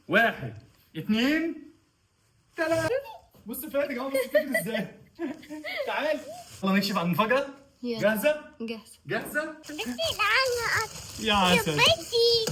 واحد اتنين تلاتة. بص فادي اهو، بص فادي ازاي. تعال يلا نكشف عن المفاجأة. جاهزة؟ جاهزة. جاهزة؟ يا عسل. بنتي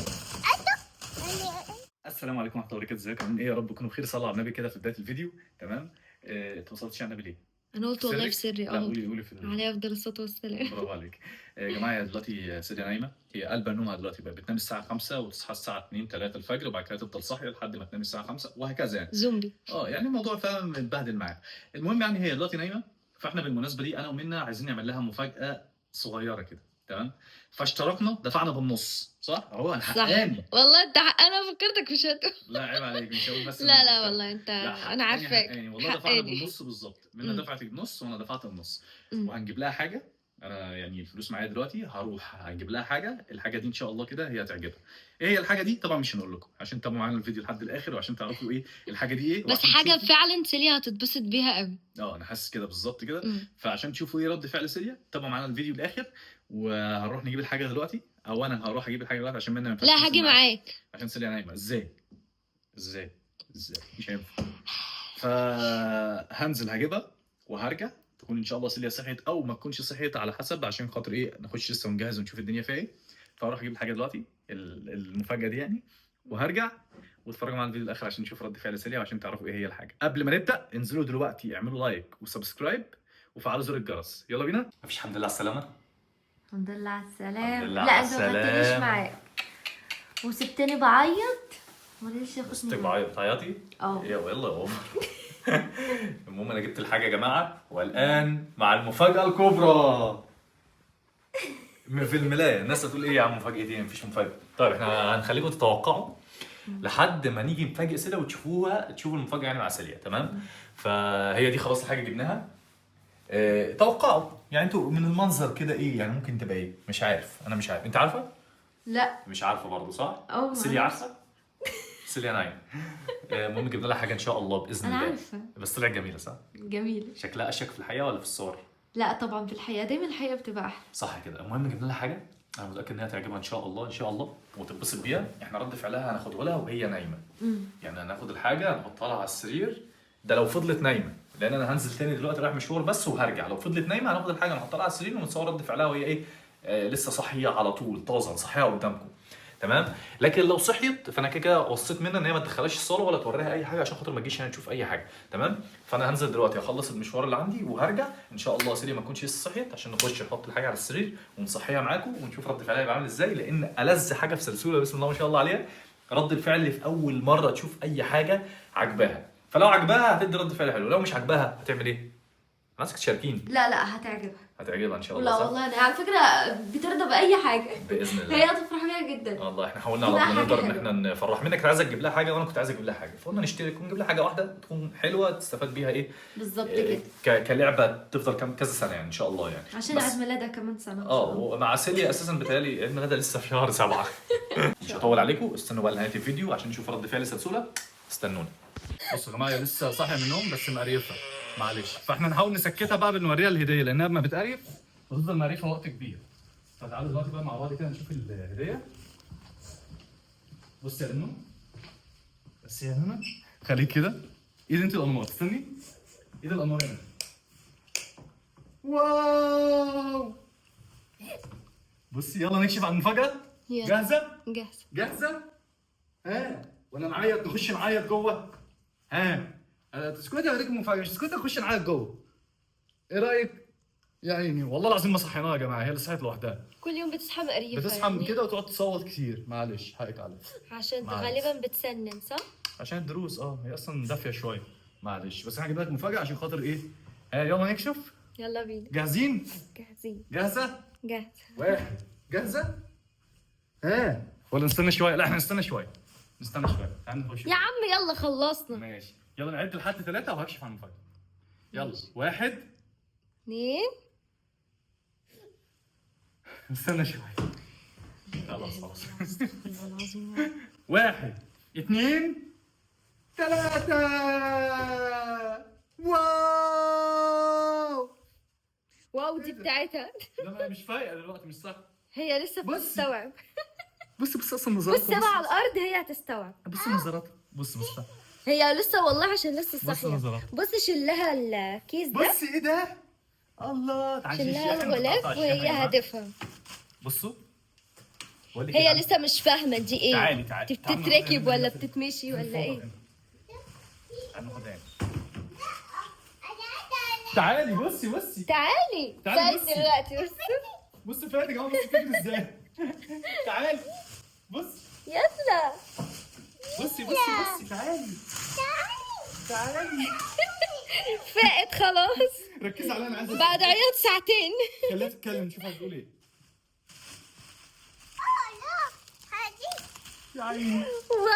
السلام عليكم ورحمة الله وبركاته، ازيكم عاملين ايه؟ يا رب تكونوا بخير. صلوا على النبي كده في بداية الفيديو. تمام؟ اتوصلتش على النبي ليه؟ أنا قلت والله في سرك؟ سري لا قولي في عليه أفضل الصلاة والسلام. برافو عليك. يا جماعه هي دلوقتي سيدي نايمه، هي قلبها نومها دلوقتي بقى بتنام الساعه 5 وتصحى الساعه 2 3 الفجر، وبعد كده تفضل صاحيه لحد ما تنام الساعه 5 وهكذا يعني. زومبي. يعني الموضوع فعلا متبهدل معاها. المهم يعني هي دلوقتي نايمه، فاحنا بالمناسبه دي انا ومنى عايزين نعمل لها مفاجاه صغيره كده. تمام؟ فاشتركنا دفعنا بالنص، صح؟ اهو انا حقاني. والله أنت أنا فكرتك في شاتو. لا عيب عليك، مش هقول بس لا والله أنت لا أنا عارفاك. حقاني والله. دفعنا بالنص بالظبط، منى دفعت النص وانا دفعت النص. وهنجيب لها حاجه. انا يعني الفلوس معايا دلوقتي، هروح هنجيب لها حاجه. الحاجه دي ان شاء الله كده هي هتعجبها. ايه هي الحاجه دي؟ طبعا مش هنقول لكم عشان تتابعوا معانا الفيديو لحد الاخر وعشان تعرفوا ايه الحاجه دي ايه. بس حاجة فعلا سيليا هتتبسط بيها قوي. انا حاسس كده بالظبط كده. فعشان تشوفوا ايه رد فعل سيليا تابعوا معانا الفيديو الاخر. وهنروح نجيب الحاجه دلوقتي، او انا هروح اجيب الحاجه دلوقتي عشان منى ما ينفعش. لا هاجي معاك عشان سيليا نايمه. ازاي مش هينفع. فهنزل هجيبها وهرجع، تكون ان شاء الله سيليا صحيت او ما تكونش صحيت على حسب، عشان خاطر ايه نخش لسه ونجهز ونشوف الدنيا فيها ايه. فاروح اجيب الحاجه دلوقتي المفاجاه دي يعني، وهرجع. واتفرجوا معانا الفيديو الاخر عشان نشوف رد فعل سيليا وعشان تعرفوا ايه هي الحاجه. قبل ما نبدا انزلوا دلوقتي اعملوا لايك وسبسكرايب وفعلوا زر الجرس. يلا بينا. مفيش حمد لله على السلامه. الحمد لله على السلامة. الحمد لله لا على انت ما خدتنيش السلامة. معاك وسبتني بعيط وليش ياخدني سبتك معاك. بتعيطي؟ اه يلا يا اوفر. المهم انا جبت الحاجه يا جماعه، والان مع المفاجاه الكبرى. في الملايه الناس هتقول ايه يا عم مفاجاه ايه؟ مفيش مفاجاه. طيب احنا هنخليكم تتوقعوا لحد ما نيجي نفاجئ سيليا تشوفوا المفاجاه يعني مع سيليا. تمام؟ فهي دي خلاص الحاجه جبناها. توقعوا يعني انتوا من المنظر كده ايه يعني ممكن تبقى ايه؟ مش عارف، انا مش عارف. انت عارفه؟ لا مش عارفه برضه صح؟ سيليا عارفه؟ سيليا نايم. المهم جبنا لها حاجه ان شاء الله باذن انا الله. عارفة بس طلعت جميله صح؟ جميلة. شكلها اشيك في الحقيقه ولا في الصور؟ لا طبعا في الحقيقة، دايما الحقيقة بتبقى احلى. صح كده. المهم جبنا لها حاجه انا متاكد ان هي تعجبها ان شاء الله ان شاء الله وتتبسط بيها. احنا رد فعلها هناخده لها وهي نايمه. يعني هناخد الحاجه نحطها لها على السرير، ده لو فضلت نايمه، لان انا هنزل تاني دلوقتي رايح مشوار بس وهرجع. لو فضلت نايمه هناخد الحاجه نحطها لها على السرير ونصور رد فعلها وهي ايه لسه صاحيه على طول طازه صاحيه قدامكم. تمام؟ لكن لو صحيت فانا كده وصيت منها ان هي ما تدخلهاش الصاله ولا توريها اي حاجه عشان خاطر ما تجيش هنا تشوف اي حاجه. تمام؟ فانا هنزل دلوقتي اخلص المشوار اللي عندي وهرجع ان شاء الله. سيليا ما تكونش لسه صحيت عشان نخش نحط الحاجه على السرير ونصحيها معاكم ونشوف رد فعلها هيبقى عامل ازاي. لان ألذ حاجه في سلسله بسم الله ما شاء الله عليها رد الفعل اللي في اول مره تشوف اي حاجه عجباها. فلو عجبها هتدي رد فعل حلو، لو مش عجبها هتعمل ايه؟ عايزك تشاركيني. لا هتعجبها. هتعجبها ان شاء الله. لا صح؟ والله انا على فكرة بترضى بأي حاجة. باذن الله. هي هتفرح بيها جدا. والله احنا حاولنا على قد ما نقدر ان احنا نفرح منك. كنت عايزه تجيب لها حاجه وانا كنت عايز اجيب لها حاجه، فقلنا نشترك ونجيب لها حاجه واحده تكون حلوه تستفاد بيها ايه بالظبط كده. كلعبه تفضل كذا سنه يعني ان شاء الله يعني. عشان عيد ميلادها كمان سنة. ومع سيليا اساسا بتهيألي عيد ميلادها لسه في شهر 7. مش هطول عليكم، استنوا بقى لنهايه الفيديو عشان نشوف رد فعل سلسله. استنونا. بصوا يا جماعه هي لسه صاحيه من النوم بس مقريفه معلش، فاحنا نحاول نسكتها بقى بنوريها الهديه لانها لما بتقريف بتفضل مقريفه وقت كبير. فتعالوا دلوقتي بقى مع بعض كده نشوف الهديه. بص يا نونو، بس يا نونو خليك كده. ايد انت الانوار، استني ايد الانوار هنا. واو بصي يلا نكشف عن المفاجاه. جاهزه؟ جاهزه؟ وانا نعيط نخش نعيط جوه؟ تسكتي اوريك المفاجاه، مش تسكتي نخش نعيط جوه. ايه رايك؟ يا عيني والله العظيم ما صحيناها يا جماعه، هي اللي صحيت لوحدها. كل يوم بتصحى مقريفة. بتصحى من كده وتقعد تصوت كتير. معلش حقك عليا. عشان غالبا بتسنن صح؟ عشان الدروس هي اصلا دافيه شويه. معلش بس انا هجيب لك مفاجاه عشان خاطر ايه؟ يلا نكشف. يلا بينا. جاهزين؟ جاهزين. جاهزه؟ جاهزة. واحد. جاهزه؟ ولا نستنى شويه؟ لا احنا نستنى شويه. تعالى نخش. يا عم يلا خلصنا. ماشي يلا نعد لحد 3 وهكشف عن المفاجاه. يلا 1 2. استنى شويه. خلاص 1 2 3. واو دي بتاعتها. لا ما هي مش فايقه دلوقتي مش صح. هي لسه بتستوعب. بص اصلا نظراتها. بص بقى على الارض هي هتستوعب. بص نظراتها بص بص هي لسه والله عشان لسه بص صاحيه. نظرات. بص شلها الكيس ده، بص ايه ده؟ الله تعالي شلها الغلاف وهي هتفهم. بصوا بقول لك هي إيه، لسه مش فاهمه دي ايه. تعالي دي تعالي بتتركب ولا بتتمشي ولا ايه؟ تعالي ناخدها هنا. تعالي بصي تعالي تعالي تعالي بصي. دلوقتي. بص بص فاتك اهو، بص فاتك ازاي. تعالي بص يلا بصي تعالي تعالي فاقت خلاص ركزي عليا انا عايز بعد عياط ساعتين. خليها تتكلم نشوف هتقول ايه. يا عيني واو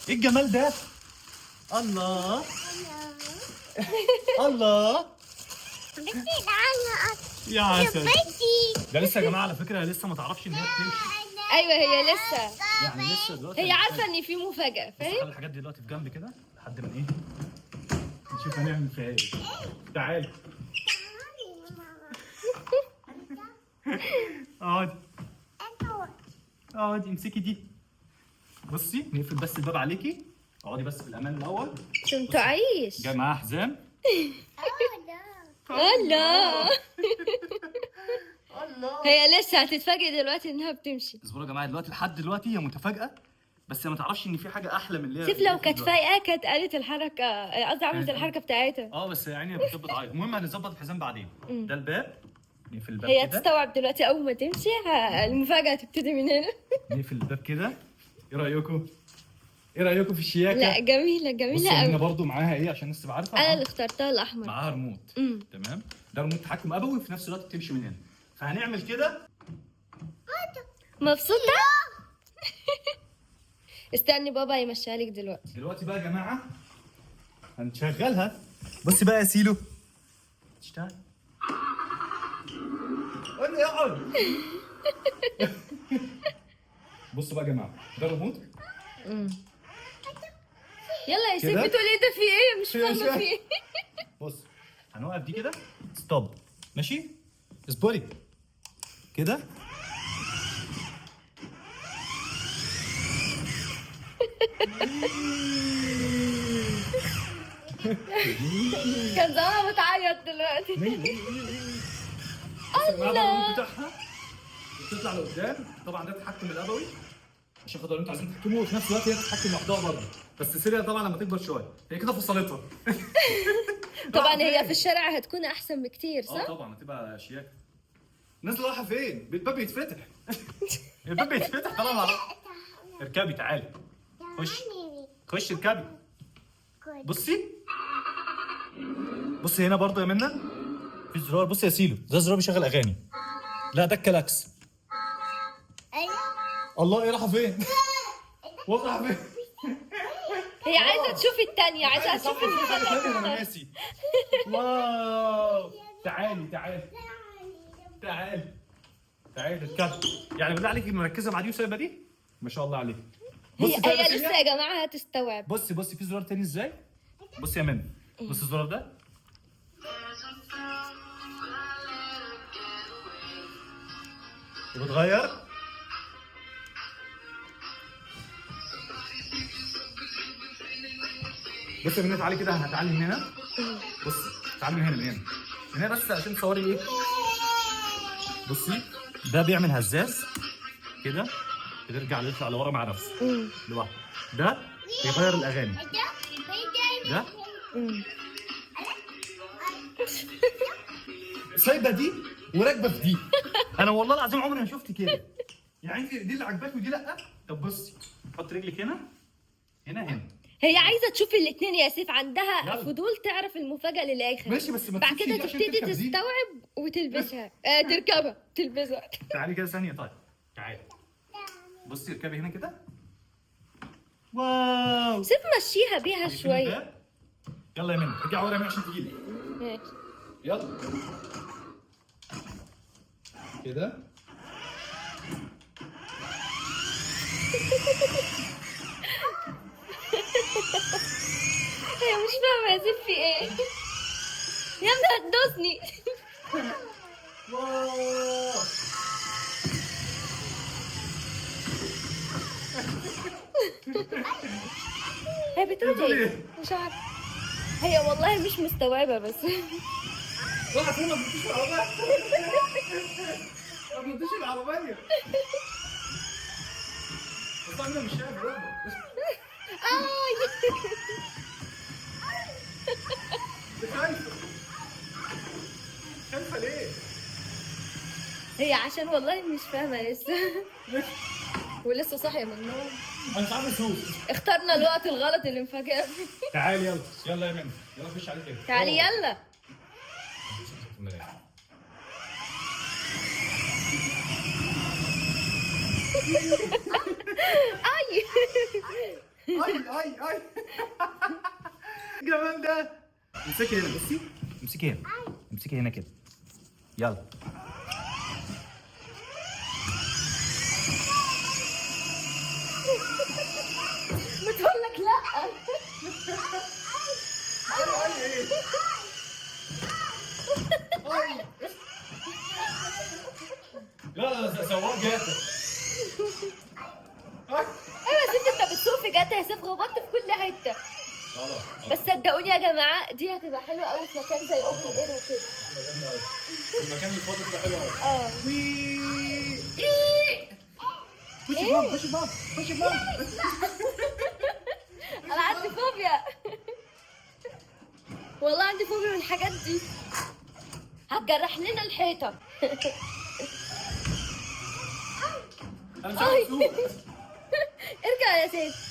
ايه الجمال ده؟ الله الله يا عسل. ده لسه يا جماعه على فكره لسه ما تعرفش ان هي بتمشي، ايوه هي لسه، يعني لسه دلوقتي هي عارفه ان في مفاجاه، بس خلي فاهم؟ الحاجات دي دلوقتي في جنب كده لحد ما ايه نشوف هنعمل فيها ايه. تعالي اقعدي اقعدي امسكي دي. بصي نقفل بس الباب عليكي، اقعدي بس في الامان الاول. عشان تعيش. جاي معاها حزام. الله الله هي لسه هتتفاجئ دلوقتي انها بتمشي. اصبروا يا جماعه دلوقتي لحد دلوقتي هي متفاجئه، بس هي ما تعرفش ان في حاجه احلى من اللي هي سيف لو اللي كانت دلوقتي. فايقه كانت قالت الحركه، قصدي عملت الحركه بتاعتها. اه بس يعني هي بتظبط عادي. المهم هنظبط الحزام بعدين. ده الباب، نقفل الباب هي كده. تستوعب دلوقتي اول ما تمشي المفاجاه هتبتدي من هنا. نقفل الباب كده. ايه رايكم؟ ايه رايكم في الشياكه؟ لا جميله بصي جميله هنا قوي. برضو معاها ايه عشان الناس تبقى عارفه. انا اللي اخترتها الاحمر. معاها ريموت. امم تمام، ده ريموت تحكم ابوي وفي نفس الوقت بتمشي من هنا. فهنعمل كده. مبسوطه؟ استني بابا يمشيها لك دلوقتي. دلوقتي بقى يا جماعه هنشغلها. بصي بقى يا سيلو تشتغل. قول لي اقعد. بصوا بقى يا جماعه ده ريموت. يلا يا سيف كده؟ بتقول ايه ده في ايه؟ مش في إيه؟ فاهمه في ايه. بص هنوقف دي كده ستوب. ماشي اصبري كده. كان زمانها بتعيط دلوقتي. الله بتاعها بتطلع لقدام. طبعا ده التحكم الابوي عشان خاطر انتوا عايزين تحكموا، وفي نفس الوقت هي تتحكم لوحدها برضه. بس سيريا طبعا لما تكبر شويه هي كده فصلتها. طبعا هي في الشارع هتكون احسن بكتير اه صح؟ طبعا هتبقى شياكه. نازله رايحه فين؟ الباب بيتفتح. الباب بيتفتح طالما اركبي تعالي. خش اركبي. بصي هنا برضه يا منى في زرار. بصي يا سيلو ده زرار بيشغل اغاني. لا ده الكلاكس. الله ايه رايحه فين؟ رايحه فين؟ هي عايزه تشوف الثانيه، عايزه تشوف انا المفاجاه. ناسي. واو تعالي تعالي اركبي. يعني بالله عليكي مركزه مع دي وسايبه دي؟ ما شاء الله عليك. هي لسه يا جماعه هتستوعب. بصي في زرار تاني ازاي؟ بصي يا منى بصي الزرار ده بتغير. بصي يا منى تعالي كده هتعلم من هنا. بصي تعالي من هنا بس عشان تصوري ايه. بصي ده بيعمل هزاز كده بترجع يطلع لورا مع نفسه لوحده. ده بيغير الاغاني. ده سايبه دي وراكبه في دي. انا والله العظيم عمري ما شفت كده. يعني دي اللي عجباك ودي لا. طب بصي حط رجلك هنا. هي عايزه تشوف الاثنين يا سيف، عندها يلا. فضول تعرف المفاجاه للاخر. ماشي بس ما بعد تسيبش كده دي عشان تبتدي تركب دي. تستوعب وتلبسها. تركبها تلبسها. تعالي كده ثانيه. طيب تعالي بصي اركبي هنا كده. واو سيف مشيها بيها شويه. يلا يا منى ارجعي ورا عشان تجيلي. ماشي. يلا كده. هي مش فاهمه يا سيف في ايه. يا ابني هتدوسني. افرضي مش عارفه. هي والله مش مستوعبه بس. راح فين؟ ما بتجيش العربيه. ما بتجيش العربيه. بس انا مش شايف ربع. خايفه. خايفه ليه؟ هي عشان والله مش فاهمه لسه. ولسه صاحيه من النوم. انا مش عارف اسوق. اخترنا الوقت الغلط اللي مفاجئ فيه. تعالي يلا يلا يا منى يلا خش عليك ايه. تعالي يلا. اي اي الجمال ده. امسكي هنا بصي امسكي هنا امسكي هنا كده يلا. بتقول لك لا. لا سواق جاتا. ايوه يا ست انت بتسوق في جاتا يا سيف، خبطت في كل حته. بس صدقوني يا جماعه دي هتبقى حلوه قوي في مكان زي اوبن اير وكده. المكان الفاضي ده حلو قوي. اه خش بمام خش بمام خش بمام. انا عندي فوبيا. والله عندي فوبيا من الحاجات دي. هتجرح لنا الحيطه. انا مش عارف اسوق. ارجع يا سيف.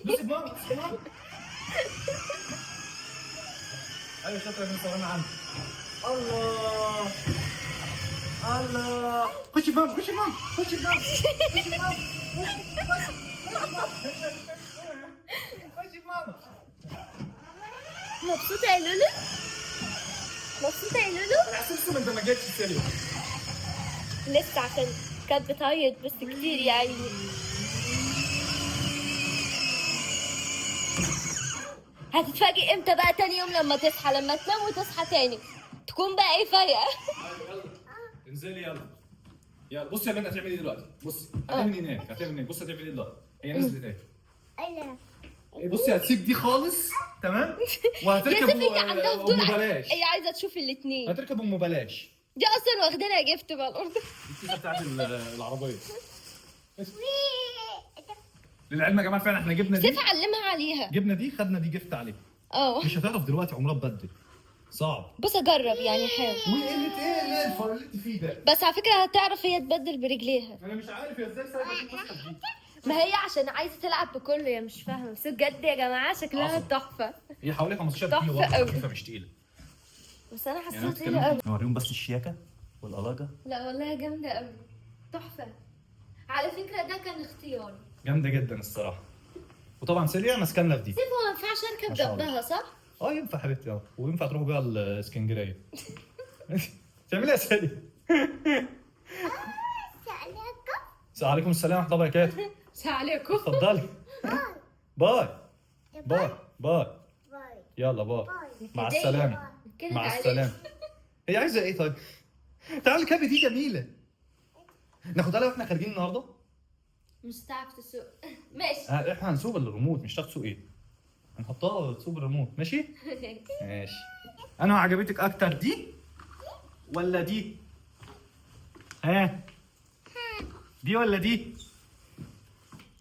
بصي بمام بصي بمام. ايوه شاطره من صورنا عنك. الله الله. خش بمام خش بمام خش بمام خش بمام خش بمام. مبسوطه يا لولو؟ مبسوطه يا لولو؟ انا حسيت انت ما جيتش السينما. لسه عشان كانت بتعيط بس كتير يا عيني. هتتفاجئ امتى بقى تاني يوم لما تصحى، لما تنام وتصحى تاني تكون بقى ايه فايقه. يلا انزلي يلا يلا. بصي يا بنت هتعملي ايه دلوقتي؟ بصي هتعملي هناك هتعملي هناك. بصي هتعملي ايه دلوقتي؟ هي نزلت ايه؟ بصي هتسيب دي خالص تمام يا وهتركب سيف هي عندها فضول، ببلاش. هي عايزه تشوف الاثنين. هتركب ببلاش. دي اصلا واخدينها جفت بقى الارض. الكيسه بتاعت العربيه. للعلم يا جماعه فعلا احنا جبنا دي. سيف علمها عليها. جبنا دي خدنا دي جفت عليها. اه مش هتعرف دلوقتي عمرها تبدل. صعب. بص اجرب يعني حاول. وايه اللي الفر اللي انت فيه ده؟ بس على فكره هتعرف هي تبدل برجليها. انا مش عارف هي ازاي سايبه دي تسحب دي. ما هي عشان عايزه تلعب بكله يا مش فاهمه، بس بجد يا جماعه شكلها عظم. تحفه. هي حوالي 15 تحفة كيلو واحده قوي. خفيفه مش تقيله. بس انا يعني حسيت تقيله قوي. نوريهم بس الشياكه والقلاجه. لا والله جامده قوي. تحفه. على فكره ده كان اختياري. جامده جدا الصراحه. وطبعا سيليا ماسكانا في دي. سيف هو ما ينفعش اركب ما شاء الله. جنبها صح؟ اه ينفع حبيبتي اه وينفع تروحوا بيها الاسكندريه. تعملي ايه يا سيليا؟ عليكم السلام ورحمه الله وبركاته. السلام عليكم. اتفضلي. باي باي باي. يلا باي. مع السلامه. كده مع تعالي. السلامه. هي عايزه ايه طيب؟ تعالي الكابي دي جميله. ناخدها لها واحنا خارجين النهارده؟ مش هتعرف تسوق. ماشي. احنا هنسوق الريموت مش هتاخد تسوق ايه؟ هنحطها تسوق الريموت ماشي؟ ماشي. انا عجبتك اكتر دي ولا دي؟ ها؟ دي ولا دي؟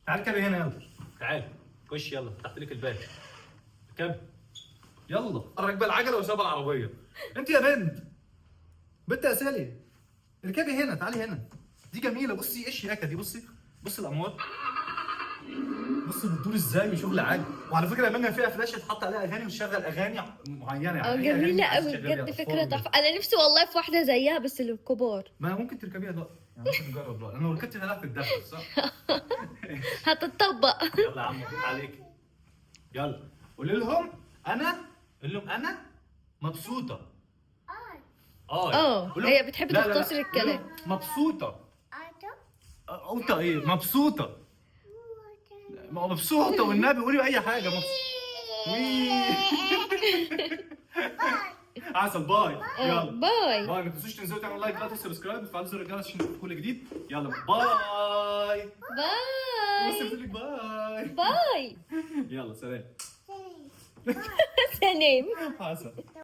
تعالي اركبي هنا يلا. تعالي خش يلا تحت لك الباب. اركبي. يلا راكبه العجله وسابه العربيه. انت يا بنت يا سالي. اركبي هنا تعالي هنا. دي جميله بصي ايه الشياكه دي بصي. بصي الامواج. بصي بتدور ازاي وشغل عالي. وعلى فكره منها فيها فلاشه تحط عليها اغاني وتشغل اغاني معينه يعني. اه هي أغاني جميله عايز قوي تشغليها بجد، أطفال فكره وكده. تحفه. انا نفسي والله في واحده زيها بس للكبار. ما ممكن تركبيها دلوقتي يعني ممكن نجرب دلوقتي. انا لو ركبت هناك تتدفى صح؟ هتطبق. يلا يا عم مبروك عليك. يلا قولي لهم انا قول لهم انا مبسوطه. اه قول لهم- هي بتحب لا، لا، لا. تختصر قول الكلام. لهم مبسوطه. قوطه ايه مبسوطه. مبسوطه والنبي قولي اي حاجه وي. عسل باي. يلا باي. باي. ما تنسوش تنزلوا تعملوا لايك لا سبسكرايب وتفعلوا زر الجرس عشان يوصلكوا كل جديد. يلا باي. بص باي. بتقول لك باي. باي. يلا سلام. سلام. عسل.